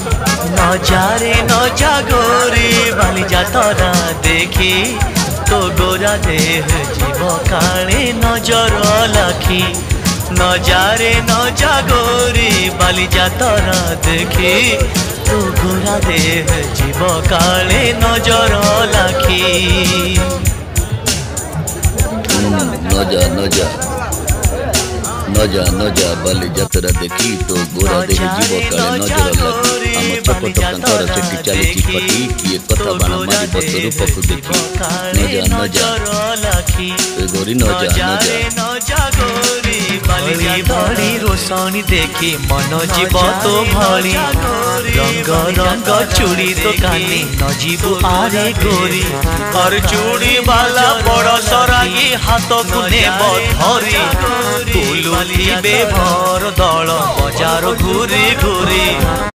नजारे नजा गोरी बाली जातरा देखी तो गोरा देह जीव काले नजर लाखी नजारे नजा गोरी बाली जातरा देखी तो गोरा देह जीव काले नजर लाखी नजा नजा नजा नजा बाली जातरा देखी तो गोरा देह जीव काले नजर लाखी आम चपट कंकर सेठी चली पटी किए कथा बाण मारी बत रूपक देखी नजा नजा गोरी नजा नजा भली भली रोशनी देखी मन जीव तो भली रंग रंग चूड़ी तो कानी न जीव आरे गोरी और चूड़ी वाला बड़ सरागी हाथ को नेब धरी बुलुथिबे भर दल बजार घूरी घूरी।